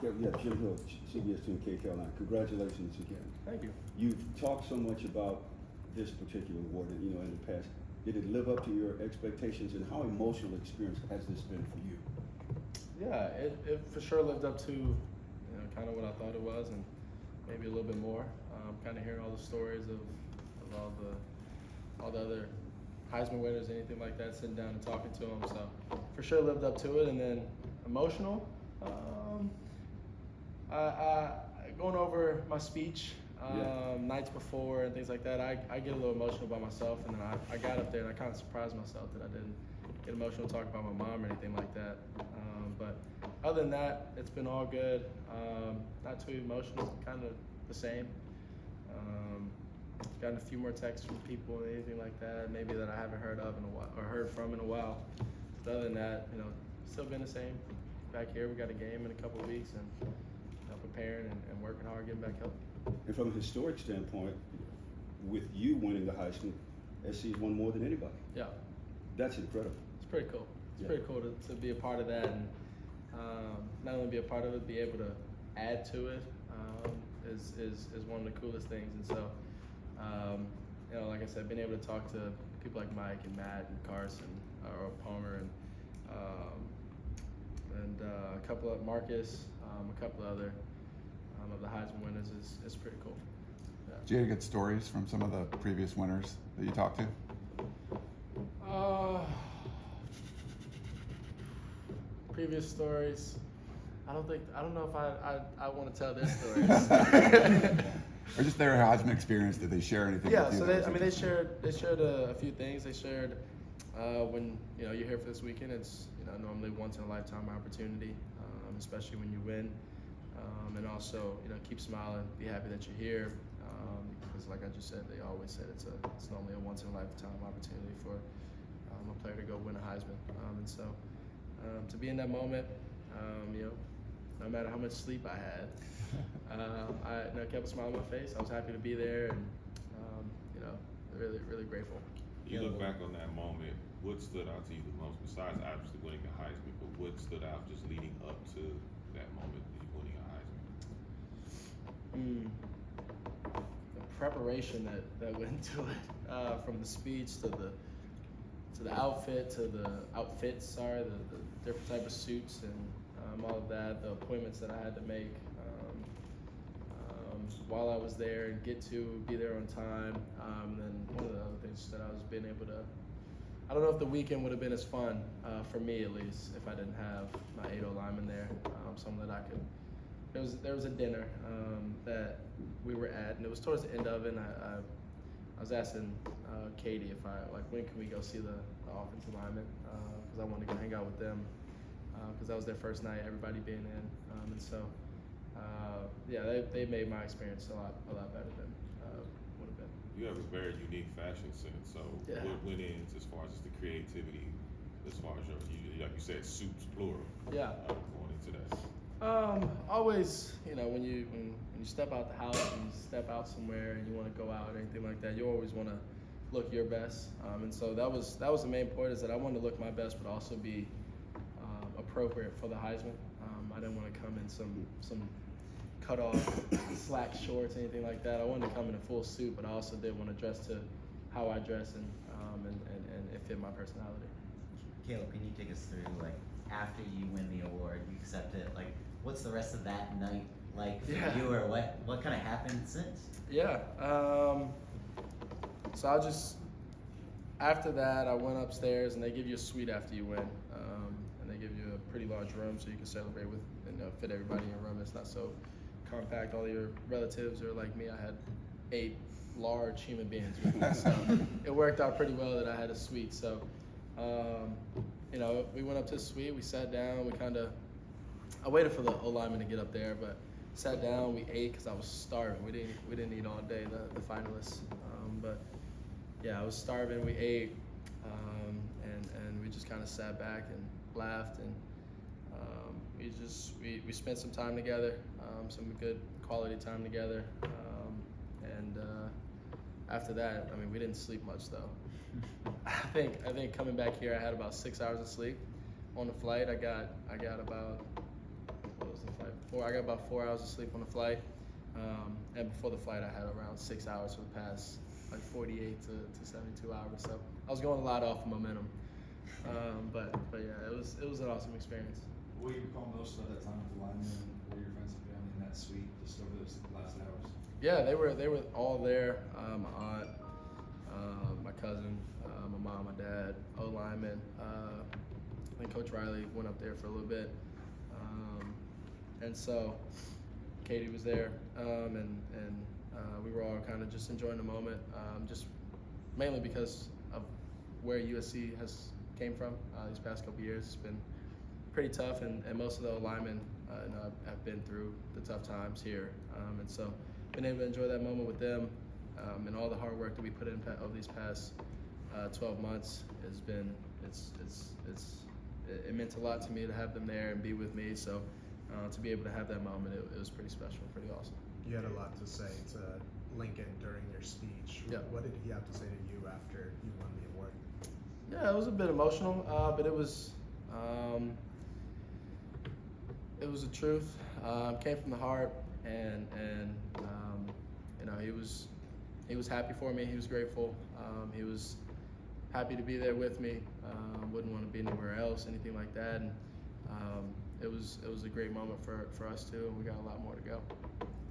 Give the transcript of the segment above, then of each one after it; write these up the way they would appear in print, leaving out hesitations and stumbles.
Yeah, Jim Hill, CBS 2 Carolina. Congratulations again. Thank you. You've talked so much about this particular award, you know, in the past. Did it live up to your expectations, and how emotional experience has this been for you? Yeah, it for sure lived up to, you know, kind of what I thought it was, and maybe a little bit more. Kind of hearing all the stories of all the other Heisman winners, anything like that, sitting down and talking to them. So for sure lived up to it. And then emotional, I going over my speech nights before and things like that, I get a little emotional by myself, and then I got up there and I kind of surprised myself that I didn't get emotional talking about my mom or anything like that. But other than that, it's been all good. Not too emotional, kind of the same. Gotten a few more texts from people and anything like that, maybe that I haven't heard of in a while or heard from in a while. But other than that, you know, still been the same. Back here, we got a game in a couple of weeks, and you know, preparing and working hard, getting back healthy. And from a historic standpoint, with you winning the Heisman, SC's won more than anybody. Yeah. That's incredible. It's pretty cool. It's pretty cool to be a part of that, and not only be a part of it, be able to add to it is one of the coolest things. And so, you know, like I said, being able to talk to people like Mike and Matt and Carson or Palmer and a couple of Marcus, a couple of other of the Heisman winners is pretty cool. Yeah. Did you get stories from some of the previous winners that you talked to? Previous stories. I don't know if I want to tell their stories. Or just their Heisman experience. Did they share anything? Yeah, with you so they shared a few things. They shared when you know you're here for this weekend. It's normally once in a lifetime opportunity, especially when you win. And also keep smiling, be happy that you're here. Because like I just said, they always said it's normally a once in a lifetime opportunity for a player to go win a Heisman. And so to be in that moment, no matter how much sleep I had, I kept a smile on my face. I was happy to be there, and really, really grateful. You look back on that moment, what stood out to you the most, besides obviously winning a Heisman, but what stood out just leading up to that moment of you winning a Heisman? The preparation that went into it, from the speech to the outfit, to the outfits, the different type of suits and all of that, the appointments that I had to make while I was there and get to be there on time. And then one of the other things that I was being able to, I don't know if the weekend would have been as fun, for me at least, if I didn't have my 8-0 lineman there. Someone that I could, there was a dinner that we were at, and it was towards the end of it, and I was asking Katie if when can we go see the offensive lineman, because I wanted to go hang out with them, because that was their first night, everybody being in, and so they made my experience a lot better than would have been. You have a very unique fashion sense, so what went in as far as the creativity, as far as like you said, suits plural. Yeah. Going into that. Always, when you step out the house and you step out somewhere and you want to go out or anything like that, you always want to look your best. And so that was the main point, is that I wanted to look my best, but also be appropriate for the Heisman. I didn't want to come in some cut off slack shorts, anything like that. I wanted to come in a full suit, but I also did want to dress to how I dress and it fit my personality. Caleb, can you take us through, like, after you win the award, you accept it, like, what's the rest of that night like for you, or what kind of happened since? Yeah. So after that, I went upstairs, and they give you a suite after you win, and they give you a pretty large room so you can celebrate with and fit everybody in your room. It's not so compact. All your relatives are like me. I had 8 large human beings with me, so it worked out pretty well that I had a suite. So, we went up to the suite, we sat down, I waited for the O-lineman to get up there, but sat down, we ate because I was starving. We didn't eat all day, the finalists. But yeah, I was starving, we ate, and we just kind of sat back and laughed, and we spent some time together, some good quality time together. And after that, we didn't sleep much though. I think coming back here, I had about 6 hours of sleep. On the flight, I got about, what was the flight? I got about 4 hours of sleep on the flight. And before the flight, I had around 6 hours for the past like 48 to 72 hours. So I was going a lot off of momentum. But yeah, it was an awesome experience. What do you recall most about that time with the linemen or your friends and family in that suite just over those last hours? Yeah, they were all there. My aunt, my cousin, my mom, my dad, O-lineman. I think Coach Riley went up there for a little bit. And so Katie was there, and we were all kind of just enjoying the moment, just mainly because of where USC has came from these past couple years. It's been pretty tough, and most of the linemen have been through the tough times here, and so been able to enjoy that moment with them, and all the hard work that we put in over these past 12 months has been it meant a lot to me to have them there and be with me. So to be able to have that moment, it was pretty special, pretty awesome. You had a lot to say to Lincoln during your speech. Yeah. What did he have to say to you after you won the award? Yeah, it was a bit emotional, but it was the truth. Came from the heart, and you know, he was happy for me. He was grateful. He was happy to be there with me. Wouldn't want to be anywhere else, anything like that. And it was a great moment for us too, and we got a lot more to go.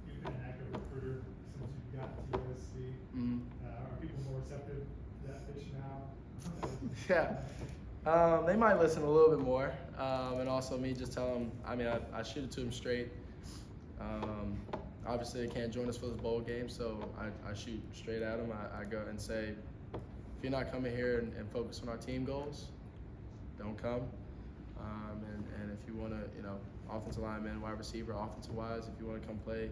You've been an active recruiter since you got to USC. Mm-hmm. Are people more receptive to that pitch now? Yeah, they might listen a little bit more, and also me just tell them. I mean, I shoot it to them straight. Obviously, they can't join us for this bowl game, so I shoot straight at them. I go and say, if you're not coming here and focus on our team goals, don't come. And if you want to, you know, offensive lineman, wide receiver, offensive wise, if you want to come play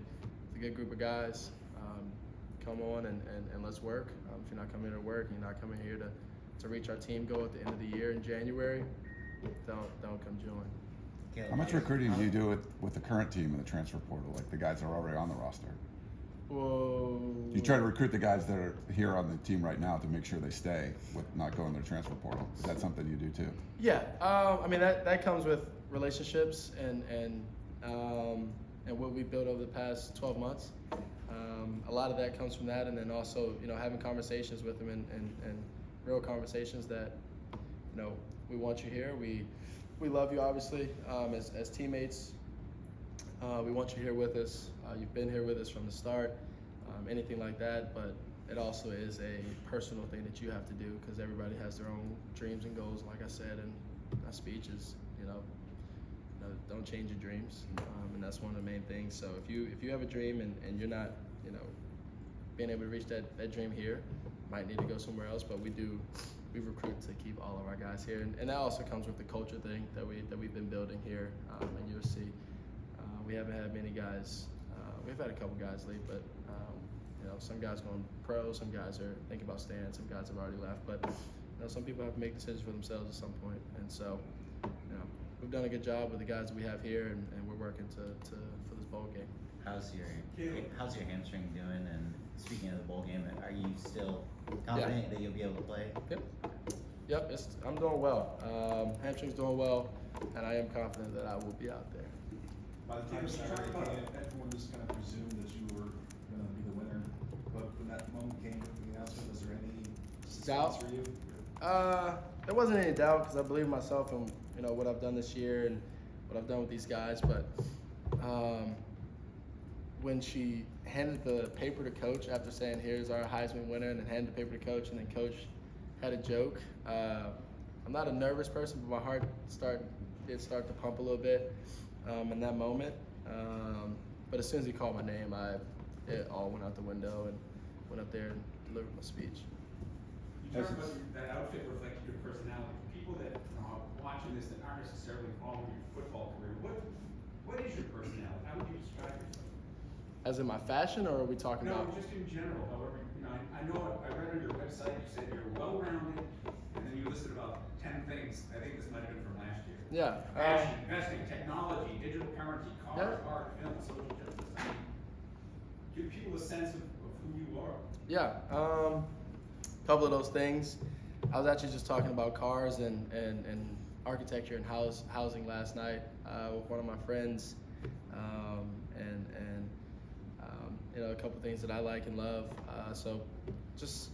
with a good group of guys, come on and let's work. If you're not coming here to work and you're not coming here to reach our team goal at the end of the year in January, don't come join. Okay. How much recruiting do you do with the current team in the transfer portal, like the guys that are already on the roster? Whoa. You try to recruit the guys that are here on the team right now to make sure they stay with not going to their transfer portal. Is that something you do too? Yeah, I mean that comes with relationships and what we built over the past 12 months. A lot of that comes from that, and then also, you know, having conversations with them and real conversations that, you know, we want you here. We love you, obviously, as teammates. We want you here with us. You've been here with us from the start, anything like that, but it also is a personal thing that you have to do because everybody has their own dreams and goals, like I said in my speech is, you know, don't change your dreams, and that's one of the main things. So if you have a dream and you're not, you know, being able to reach that dream here, might need to go somewhere else, but we recruit to keep all of our guys here, and that also comes with the culture thing that we've been building here at USC. We haven't had many guys. We've had a couple guys leave, but you know, some guys going pro, some guys are thinking about staying, some guys have already left. But you know, some people have to make decisions for themselves at some point, and so you know, we've done a good job with the guys that we have here, and we're working for this bowl game. How's your hamstring doing? And speaking of the bowl game, are you still confident that you'll be able to play? Yep. I'm doing well. Hamstring's doing well, and I am confident that I will be out there. By the time Saturday came, everyone just kind of presumed that you were going to be the winner. But when that moment came with the announcement, was there any Doubt? suspense for you? There wasn't any doubt because I believe in myself and, you know, what I've done this year and what I've done with these guys. But when she handed the paper to Coach after saying, "Here's our Heisman winner," and then handed the paper to Coach, and then Coach had a joke. I'm not a nervous person, but my heart did start to pump a little bit in that moment. But as soon as he called my name, it all went out the window and went up there and delivered my speech. You talk about that outfit reflecting your personality. People that are watching this that aren't necessarily following your football career, what is your personality? How would you describe yourself? As in my fashion, or are we talking No, about? just in general. However, you know, I know I read on your website you said you're well-rounded, and then you listed about 10 things. I think this might have been from last year. Yeah. Fashion, investing, technology, digital currency, cars, Yeah. art, film, social justice. I mean, give people a sense of who you are. Yeah, couple of those things. I was actually just talking about cars and architecture and housing last night with one of my friends. You know, a couple things that I like and love. So just,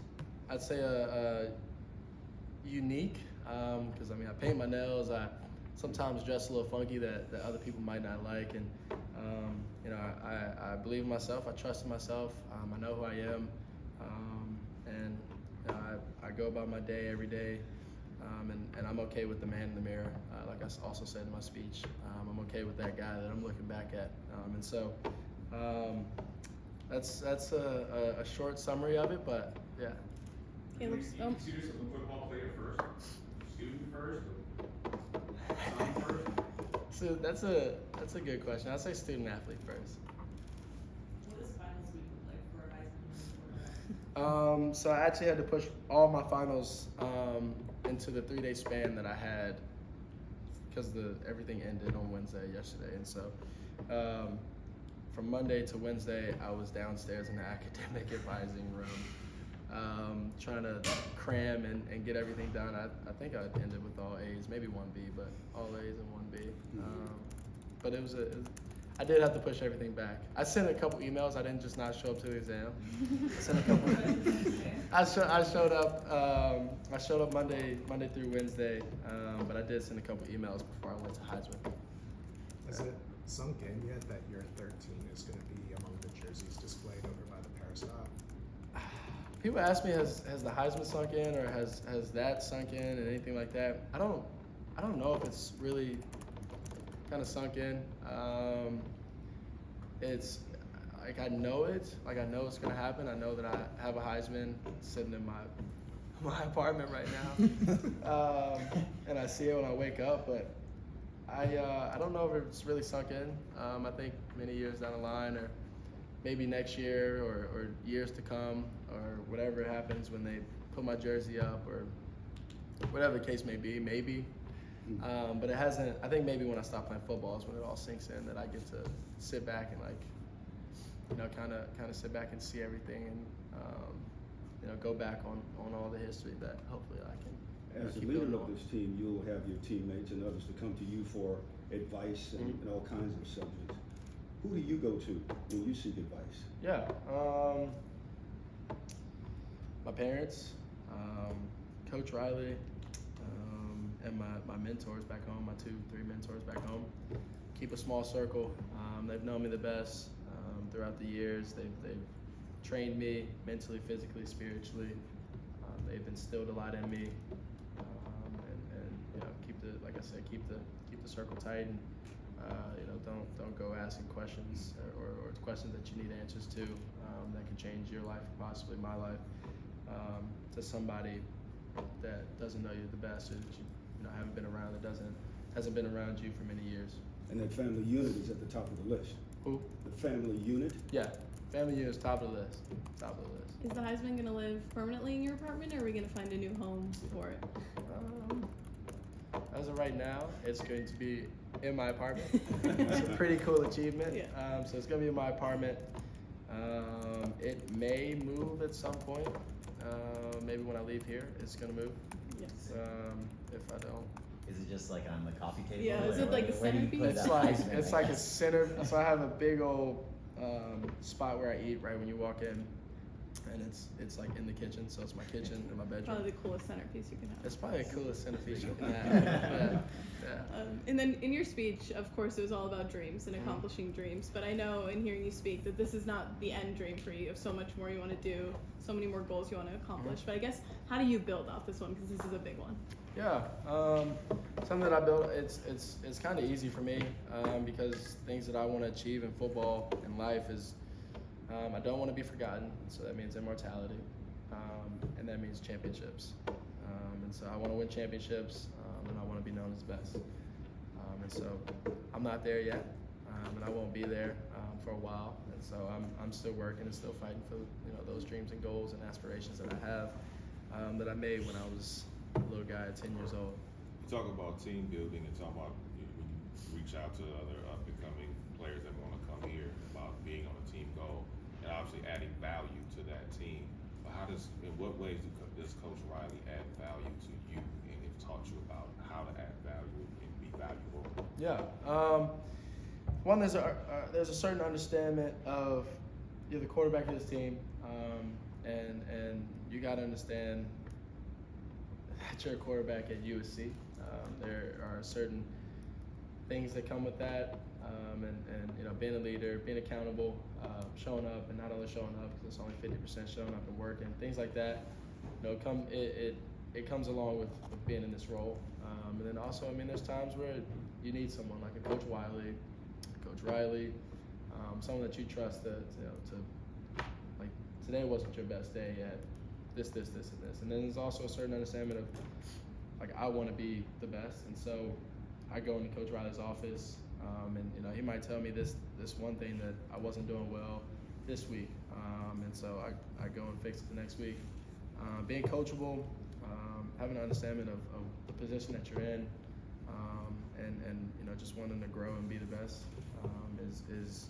I'd say a unique, because I mean, I paint my nails, I sometimes dress a little funky that other people might not like, and you know, I believe in myself, I trust in myself, I know who I am, and you know, I go about my day every day, and I'm okay with the man in the mirror, like I also said in my speech. I'm okay with that guy that I'm looking back at, and so that's a short summary of it, but yeah. You consider yourself a football player first, student first, son first? So that's a good question. I'd say student athlete first. What does finals week look like for a Heisman quarterback? So I actually had to push all my finals into the 3-day span that I had because everything ended on Wednesday yesterday, and so from Monday to Wednesday I was downstairs in the academic advising room, trying to cram and get everything done. I think I ended with all A's, maybe 1B, but all A's and 1B. But I did have to push everything back. I sent a couple emails. I didn't just not show up to the exam. I sent a couple. I showed up Monday through Wednesday, but I did send a couple emails before I went to Heisman. Has it sunk in yet that your 13 is going to be among the jerseys displayed over by the Parasol? People ask me, has the Heisman sunk in, or has that sunk in, and anything like that? I don't know if it's really kind of sunk in. It's like I know it. Like I know it's gonna happen. I know that I have a Heisman sitting in my apartment right now, and I see it when I wake up. But I don't know if it's really sunk in. I think many years down the line, or maybe next year, or years to come, or whatever happens when they put my jersey up, or whatever the case may be, maybe. But it hasn't. I think maybe when I stop playing football is when it all sinks in, that I get to sit back and, like, you know, kind of sit back and see everything, and you know, go back on all the history that hopefully I can. As the keep leader building of on. this team, you'll have your teammates and others to come to you for advice and all kinds of subjects. Who do you go to when you seek advice? Yeah, my parents, Coach Riley, and my mentors back home, my 2-3 mentors back home. Keep a small circle. They've known me the best throughout the years. They've trained me mentally, physically, spiritually. They've instilled a lot in me, and you know, like I said, keep the circle tight, and you know, don't go asking questions or questions that you need answers to that could change your life, possibly my life, to somebody that doesn't know you the best, or that you know haven't been around, that hasn't been around you for many years. And that family unit is at the top of the list. Who? The family unit? Yeah, family unit is top of the list. Top of the list. Is the Heisman gonna live permanently in your apartment, or are we gonna find a new home for it? As of right now, it's going to be in my apartment. It's a pretty cool achievement. Yeah. So it's gonna be in my apartment. It may move at some point. Maybe when I leave here, it's gonna move. Yes. If I don't. Is it just like on the coffee table? Yeah, is or it like a where do you put centerpiece? the Heisman, It's I like a guess? center. So I have a big old spot where I eat right when you walk in, and it's like in the kitchen. So it's my kitchen and my bedroom. Probably the coolest centerpiece you can have. It's probably the coolest centerpiece you can have. Yeah. And then in your speech, of course, it was all about dreams and accomplishing dreams. But I know in hearing you speak that this is not the end dream for you. You have so much more you want to do, so many more goals you want to accomplish. But I guess, how do you build off this one? Because this is a big one. Yeah, something that I built. It's kind of easy for me because things that I want to achieve in football and life is I don't want to be forgotten. So that means immortality, and that means championships. And so I want to win championships, and I want to be known as the best. And so I'm not there yet, and I won't be there for a while. And so I'm still working and still fighting for those dreams and goals and aspirations that I have that I made when I was a little guy at 10 years old. You talk about team building and talk about when you reach out to other up-and-coming players that want to come here, about being on a team goal and obviously adding value to that team. But in what ways does Coach Riley add value to you, and have taught you about how to add value and be valuable? Yeah. one, there's a certain understanding of you're the quarterback of this team, and you got to understand that you're a quarterback at USC. There are certain things that come with that, and you know, being a leader, being accountable, showing up, and not only showing up because it's only 50% showing up and working, things like that. You know, it comes along with being in this role, and then also, I mean, there's times where you need someone like a Coach Wiley, Coach Riley, someone that you trust to like, today wasn't your best day at this, and this. And then there's also a certain understanding of, like, I want to be the best. And so I go into Coach Riley's office, and, you know, he might tell me this one thing that I wasn't doing well this week. And so I go and fix it the next week. Being coachable, having an understanding of the position that you're in, and you know, just wanting to grow and be the best, is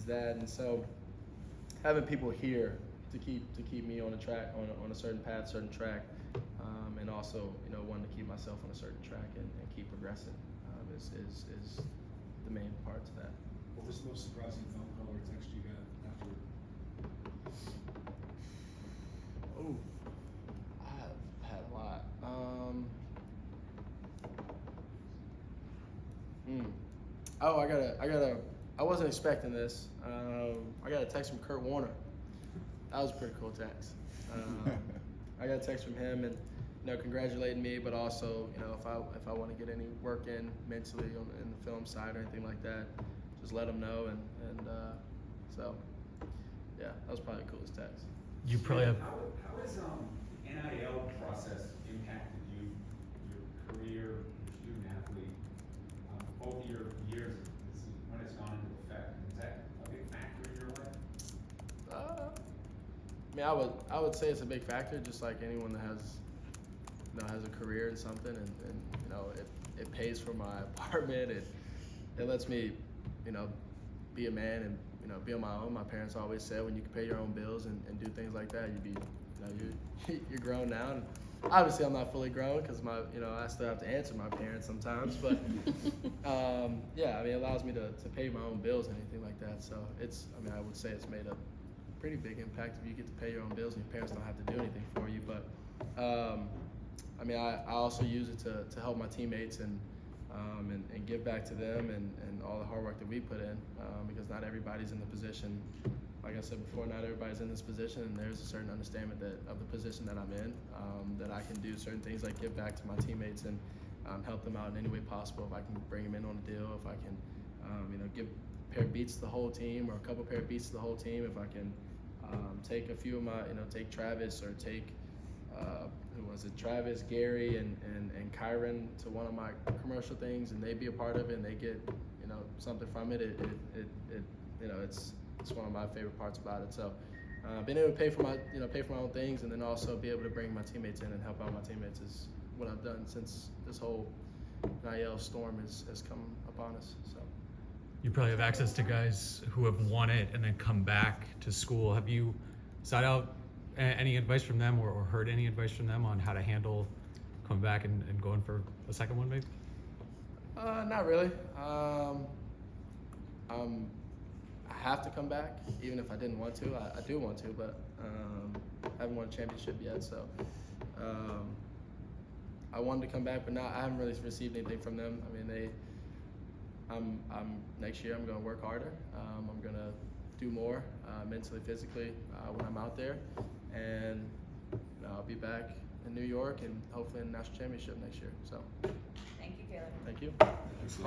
that. And so having people here to keep me on a track, on a certain path, certain track, and also, you know, wanting to keep myself on a certain track and keep progressing, is the main part to that. What was the most surprising phone call or text you got after? Oh, I've had a lot. Oh, I wasn't expecting this. I got a text from Kurt Warner. That was a pretty cool text. I got a text from him, and, you know, congratulating me, but also, you know, if I want to get any work in mentally in the film side or anything like that, just let him know. And so, yeah, that was probably the coolest text. You probably have. How has NIL process impacted you, your career, your student athlete, both your years when it's gone into effect? Is that a big factor in your life? I mean, I would say it's a big factor, just like anyone that has a career in something, and you know, it pays for my apartment. It lets me, you know, be a man and, you know, be on my own. My parents always said when you can pay your own bills and do things like that, you're grown now. And obviously, I'm not fully grown because I still have to answer my parents sometimes. But yeah, I mean, it allows me to pay my own bills and anything like that. So I would say it's made a pretty big impact if you get to pay your own bills and your parents don't have to do anything for you. But I mean, I also use it to help my teammates and give back to them and all the hard work that we put in, because not everybody's in the position. Like I said before, not everybody's in this position, and there's a certain understanding of the position that I'm in, that I can do certain things like give back to my teammates and help them out in any way possible. If I can bring them in on a deal, if I can, give a pair of beats to the whole team or a couple pair of beats to the whole team, if I can take a few of my, take Travis or take, Travis, Gary, and Kyron to one of my commercial things, and they be a part of it, and they get, something from it. It's one of my favorite parts about it. So, being able to pay for my own things, and then also be able to bring my teammates in and help out my teammates is what I've done since this whole NIL storm has come upon us. So. You probably have access to guys who have won it and then come back to school. Have you sought out any advice from them or heard any advice from them on how to handle coming back and going for a second one, maybe? Not really. I have to come back, even if I didn't want to. I do want to, but I haven't won a championship yet. So I wanted to come back, but I haven't really received anything from them. I mean, next year I'm going to work harder. I'm going to do more mentally, physically when I'm out there, and I'll be back in New York and hopefully in the national championship next year. So. Thank you, Caleb. Thank you. Awesome.